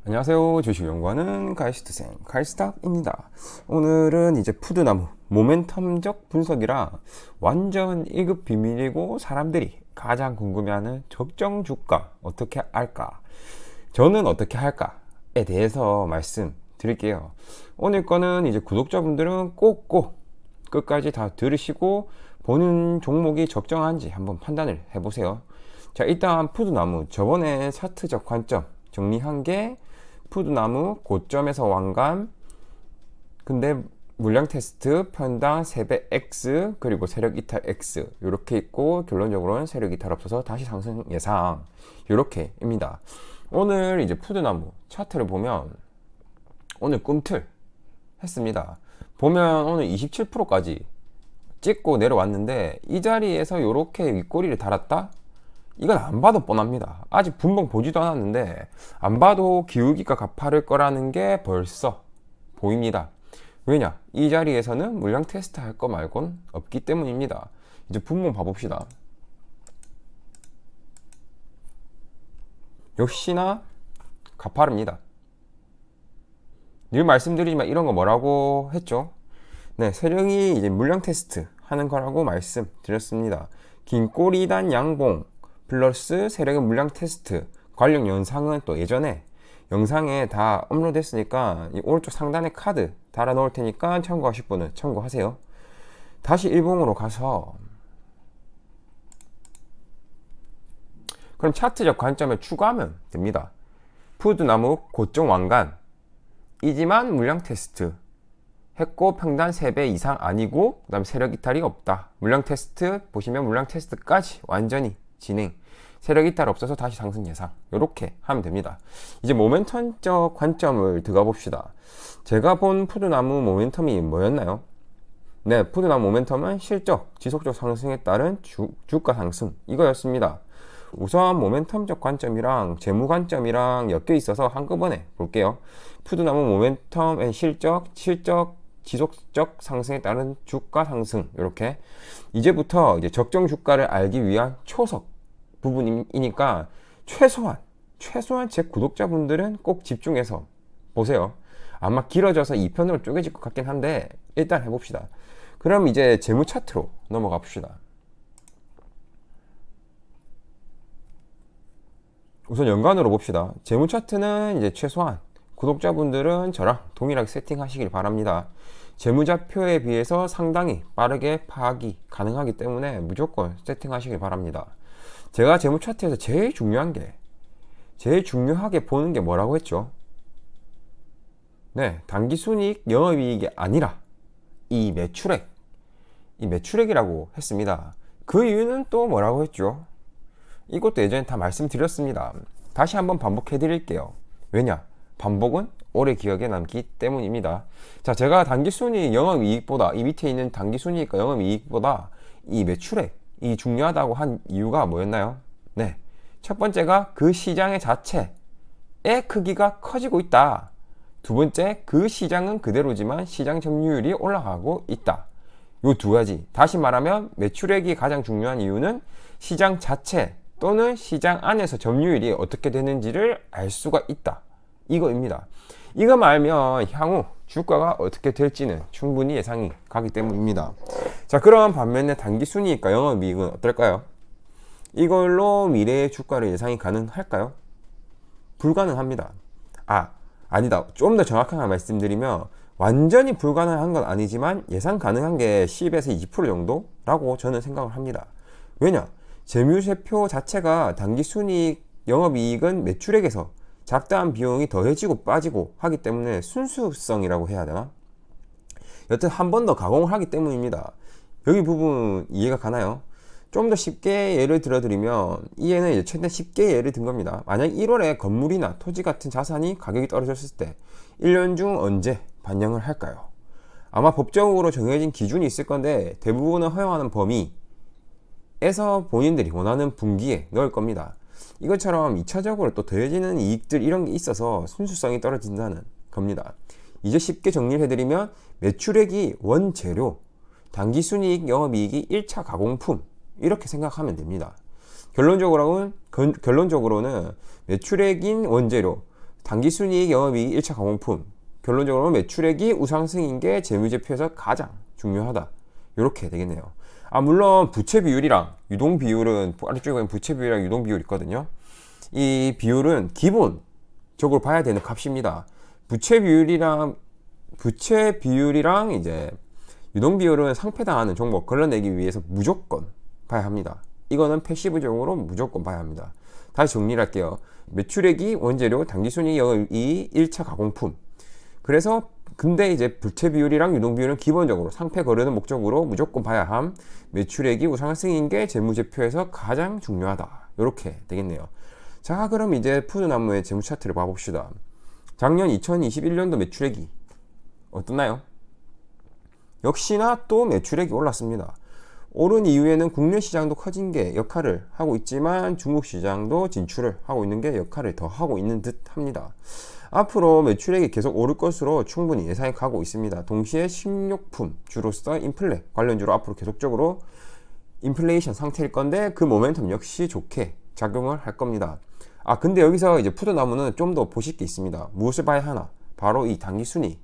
안녕하세요. 주식 연구하는 카이스트생 카이스탁입니다. 오늘은 이제 푸드나무 모멘텀적 분석이라 완전 1급 비밀이고 사람들이 가장 궁금해하는 적정 주가 어떻게 할까? 저는 어떻게 할까에 대해서 말씀드릴게요. 오늘 거는 이제 구독자분들은 꼭꼭 끝까지 다 들으시고 보는 종목이 적정한지 한번 판단을 해보세요. 자, 일단 푸드나무 저번에 차트적 관점 정리한 게 푸드나무 고점에서 완감, 근데 물량 테스트 편당 3배 X 그리고 세력 이탈 X 이렇게 있고, 결론적으로는 세력 이탈 없어서 다시 상승 예상 이렇게입니다. 오늘 이제 푸드나무 차트를 보면 오늘 꿈틀 했습니다. 보면 오늘 27%까지 찍고 내려왔는데 이 자리에서 이렇게 윗꼬리를 달았다? 이건 안 봐도 뻔합니다. 아직 분봉 보지도 않았는데 안 봐도 기울기가 가파를 거라는 게 벌써 보입니다. 왜냐? 이 자리에서는 물량 테스트 할 거 말곤 없기 때문입니다. 이제 분봉 봐봅시다. 역시나 가파릅니다. 늘 말씀드리지만 이런 거 뭐라고 했죠? 네, 세력이 이제 물량 테스트 하는 거라고 말씀드렸습니다. 긴 꼬리단 양봉 플러스 세력의 물량 테스트 관련 영상은 또 예전에 영상에 다 업로드 했으니까 이 오른쪽 상단에 카드 달아 놓을 테니까 참고하실 분은 참고하세요. 다시 일봉으로 가서 그럼 차트적 관점을 추가하면 됩니다. 푸드나무 고점 완간 이지만 물량 테스트 했고 평단 3배 이상 아니고 그 다음 세력 이탈이 없다. 물량 테스트 보시면 물량 테스트까지 완전히 진행, 세력 이탈 없어서 다시 상승 예상 이렇게 하면 됩니다. 이제 모멘텀적 관점을 들어가 봅시다. 제가 본 푸드나무 모멘텀이 뭐였나요? 네, 푸드나무 모멘텀은 실적 지속적 상승에 따른 주가 상승 이거였습니다. 우선 모멘텀적 관점이랑 재무 관점이랑 엮여 있어서 한꺼번에 볼게요. 푸드나무 모멘텀 실적 지속적 상승에 따른 주가 상승 이렇게. 이제부터 이제 적정 주가를 알기 위한 초석 부분이니까 최소한 제 구독자분들은 꼭 집중해서 보세요. 아마 길어져서 2편으로 쪼개질 것 같긴 한데 일단 해봅시다. 그럼 이제 재무 차트로 넘어가 봅시다. 우선 연간으로 봅시다. 재무 차트는 이제 최소한 구독자분들은 저랑 동일하게 세팅하시길 바랍니다. 재무자표에 비해서 상당히 빠르게 파악이 가능하기 때문에 무조건 세팅하시길 바랍니다. 제가 재무 차트에서 제일 중요하게 보는 게 뭐라고 했죠? 네, 당기순이익 영업이익이 아니라 이 매출액이라고 했습니다. 그 이유는 또 뭐라고 했죠? 이것도 예전에 다 말씀드렸습니다. 다시 한번 반복해 드릴게요. 왜냐? 반복은 오래 기억에 남기 때문입니다. 자, 제가 당기순이익 영업이익보다 이 밑에 있는 당기순이익과 영업이익보다 이 매출액이 중요하다고 한 이유가 뭐였나요? 네, 첫 번째가 그 시장의 자체의 크기가 커지고 있다. 두 번째, 그 시장은 그대로지만 시장 점유율이 올라가고 있다. 요 두 가지. 다시 말하면 매출액이 가장 중요한 이유는 시장 자체 또는 시장 안에서 점유율이 어떻게 되는지를 알 수가 있다. 이거입니다. 이거만 알면 향후 주가가 어떻게 될지는 충분히 예상이 가기 때문입니다. 자, 그럼 반면에 당기순이익과 영업이익은 어떨까요? 이걸로 미래의 주가를 예상이 가능할까요? 불가능합니다. 아니다. 좀 더 정확하게 말씀드리면 완전히 불가능한 건 아니지만 예상 가능한 게 10에서 20% 정도라고 저는 생각을 합니다. 왜냐? 재무제표 자체가 당기순이익, 영업이익은 매출액에서 작다한 비용이 더해지고 빠지고 하기 때문에 순수성이라고 해야 되나? 여튼 한 번 더 가공을 하기 때문입니다. 여기 부분 이해가 가나요? 좀 더 쉽게 예를 들어드리면 이해는 이제 최대 쉽게 예를 든 겁니다. 만약 1월에 건물이나 토지 같은 자산이 가격이 떨어졌을 때 1년 중 언제 반영을 할까요? 아마 법적으로 정해진 기준이 있을 건데 대부분은 허용하는 범위에서 본인들이 원하는 분기에 넣을 겁니다. 이것처럼 2차적으로 또 더해지는 이익들 이런 게 있어서 순수성이 떨어진다는 겁니다. 이제 쉽게 정리를 해드리면 매출액이 원재료, 당기순이익, 영업이익이 1차 가공품 이렇게 생각하면 됩니다. 결론적으로는 매출액인 원재료, 당기순이익, 영업이익, 1차 가공품. 결론적으로 매출액이 우상승인 게 재무제표에서 가장 중요하다. 이렇게 되겠네요. 물론 부채 비율이랑 유동 비율은 아래쪽에 보면 부채 비율이랑 유동 비율이 있거든요. 이 비율은 기본적으로 봐야 되는 값입니다. 부채 비율이랑 이제 유동 비율은 상패당하는 종목 걸러내기 위해서 무조건 봐야 합니다. 이거는 패시브적으로 무조건 봐야 합니다. 다시 정리를 할게요. 매출액이 원재료, 당기순이익, 영업이익, 1차 가공품. 그래서 근데 이제 부채 비율이랑 유동 비율은 기본적으로 상패 거래는 목적으로 무조건 봐야 함. 매출액이 우상승인 게 재무제표에서 가장 중요하다. 이렇게 되겠네요. 자, 그럼 이제 푸드나무의 재무 차트를 봐봅시다. 작년 2021년도 매출액이 어떻나요? 역시나 또 매출액이 올랐습니다. 오른 이후에는 국내 시장도 커진 게 역할을 하고 있지만 중국 시장도 진출을 하고 있는 게 역할을 더 하고 있는 듯 합니다. 앞으로 매출액이 계속 오를 것으로 충분히 예상이 가고 있습니다. 동시에 식료품 주로서 인플레 관련주로 앞으로 계속적으로 인플레이션 상태일 건데 그 모멘텀 역시 좋게 작용을 할 겁니다. 근데 여기서 이제 푸드나무는 좀 더 보실 게 있습니다. 무엇을 봐야 하나? 바로 이 당기순이익.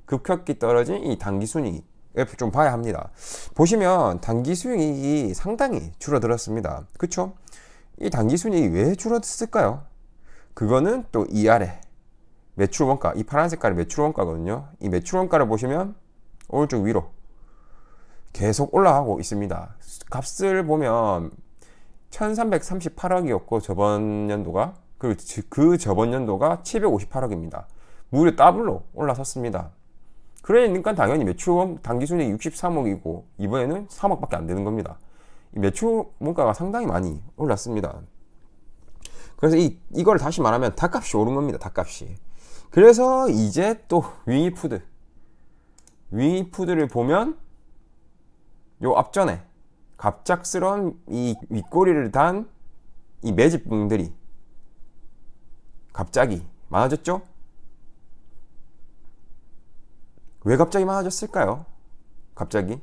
급격히 떨어진 이 당기순이익. 좀 봐야 합니다. 보시면 당기순이익이 상당히 줄어들었습니다. 그쵸? 이 당기순이익이 왜 줄어들었을까요? 그거는 또 이 아래 매출 원가, 이 파란 색깔이 매출 원가거든요. 이 매출 원가를 보시면 오른쪽 위로 계속 올라가고 있습니다. 값을 보면 1338억이었고 저번 연도가, 그리고 그 저번 연도가 758억입니다. 무려 더블로 올라섰습니다. 그러니까 당연히 매출 당기순이익이 63억이고 이번에는 3억밖에 안 되는 겁니다. 이 매출 원가가 상당히 많이 올랐습니다. 그래서 이걸 다시 말하면 닭값이 오른 겁니다. 닭값이. 그래서 이제 또 윙이푸드를 보면 요 앞전에 갑작스런 이 윗꼬리를 단 이 매집봉들이 갑자기 많아졌죠? 왜 갑자기 많아졌을까요? 갑자기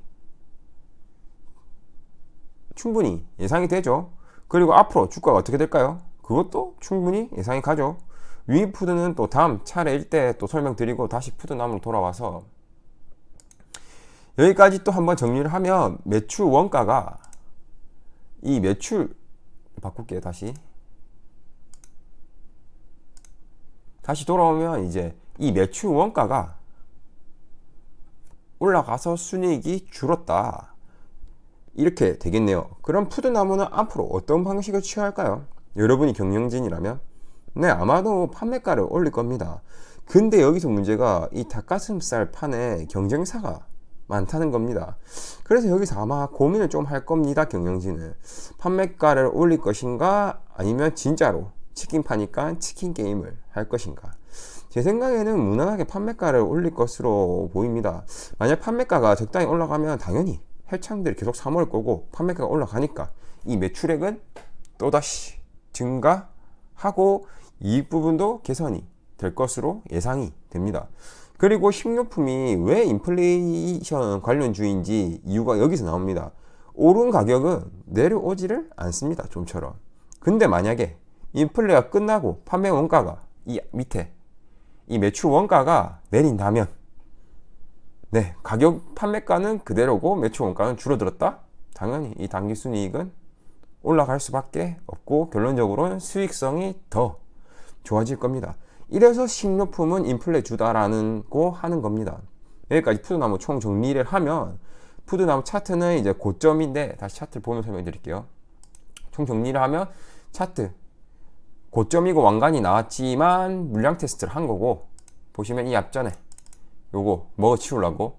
충분히 예상이 되죠. 그리고 앞으로 주가가 어떻게 될까요? 그것도 충분히 예상이 가죠. 윙이푸드는 또 다음 차례일 때 또 설명드리고 다시 푸드나무로 돌아와서 여기까지 또 한번 정리를 하면 매출 원가가 이 매출 바꿀게요. 다시 돌아오면 이제 이 매출 원가가 올라가서 순이익이 줄었다. 이렇게 되겠네요. 그럼 푸드나무는 앞으로 어떤 방식을 취할까요? 여러분이 경영진이라면 아마도 판매가를 올릴 겁니다. 근데 여기서 문제가 이 닭가슴살 판에 경쟁사가 많다는 겁니다. 그래서 여기서 아마 고민을 좀 할 겁니다. 경영진은 판매가를 올릴 것인가 아니면 진짜로 치킨 파니까 치킨 게임을 할 것인가. 제 생각에는 무난하게 판매가를 올릴 것으로 보입니다. 만약 판매가가 적당히 올라가면 당연히 헬창들이 계속 사모을 거고 판매가가 올라가니까 이 매출액은 또다시 증가하고 이익 부분도 개선이 될 것으로 예상이 됩니다. 그리고 식료품이 왜 인플레이션 관련주인지 이유가 여기서 나옵니다. 오른 가격은 내려오지를 않습니다. 좀처럼. 근데 만약에 인플레가 끝나고 판매 원가가 이 밑에 이 매출 원가가 내린다면 가격 판매가는 그대로고 매출 원가는 줄어들었다? 당연히 이 당기순이익은 올라갈 수밖에 없고 결론적으로는 수익성이 더 좋아질 겁니다. 이래서 식료품은 인플레 주다라는 거 하는 겁니다. 여기까지 푸드나무 총 정리를 하면 푸드나무 차트는 이제 고점인데 다시 차트를 보면 설명 드릴게요. 총 정리를 하면 차트 고점이고 왕관이 나왔지만 물량 테스트를 한 거고 보시면 이 앞전에 요거 먹어치우려고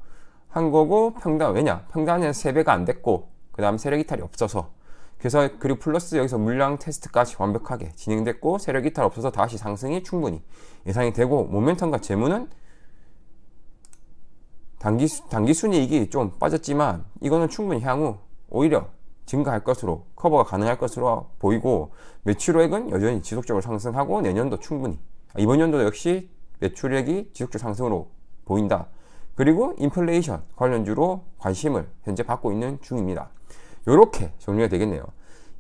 한 거고 평단 왜냐? 평단에는 3배가 안 됐고 그 다음 세력 이탈이 없어서 그래서 그리고 플러스 여기서 물량 테스트까지 완벽하게 진행됐고 세력 이탈 없어서 다시 상승이 충분히 예상이 되고 모멘텀과 재무는 단기 순이익이 좀 빠졌지만 이거는 충분히 향후 오히려 증가할 것으로 커버가 가능할 것으로 보이고 매출액은 여전히 지속적으로 상승하고 내년도 충분히 이번 연도도 역시 매출액이 지속적 상승으로 보인다. 그리고 인플레이션 관련주로 관심을 현재 받고 있는 중입니다. 이렇게 정리가 되겠네요.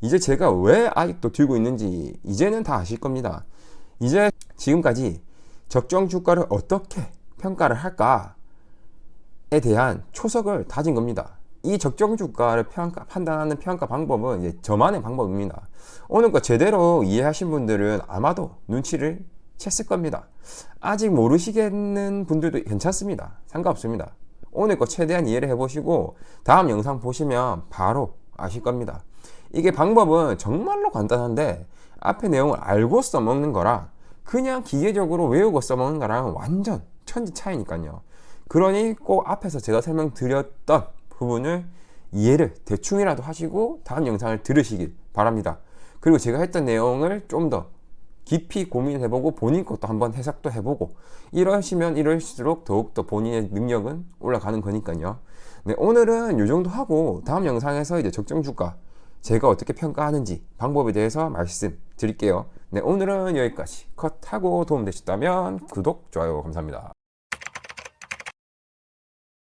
이제 제가 왜 아직도 들고 있는지 이제는 다 아실 겁니다. 이제 지금까지 적정 주가를 어떻게 평가를 할까에 대한 초석을 다진 겁니다. 이 적정 주가를 판단하는 평가 방법은 이제 저만의 방법입니다. 오늘 거 제대로 이해하신 분들은 아마도 눈치를 챘을 겁니다. 아직 모르시겠는 분들도 괜찮습니다. 상관없습니다. 오늘 거 최대한 이해를 해보시고 다음 영상 보시면 바로 아실 겁니다. 이게 방법은 정말로 간단한데 앞에 내용을 알고 써먹는 거랑 그냥 기계적으로 외우고 써먹는 거랑 완전 천지 차이니까요. 그러니 꼭 앞에서 제가 설명드렸던 부분을 이해를 대충이라도 하시고 다음 영상을 들으시길 바랍니다. 그리고 제가 했던 내용을 좀 더 깊이 고민해보고 본인 것도 한번 해석도 해보고 이러시면 이럴수록 더욱더 본인의 능력은 올라가는 거니까요. 네, 오늘은 이 정도 하고 다음 영상에서 이제 적정 주가 제가 어떻게 평가하는지 방법에 대해서 말씀드릴게요. 네, 오늘은 여기까지. 컷하고 도움되셨다면 구독, 좋아요 감사합니다.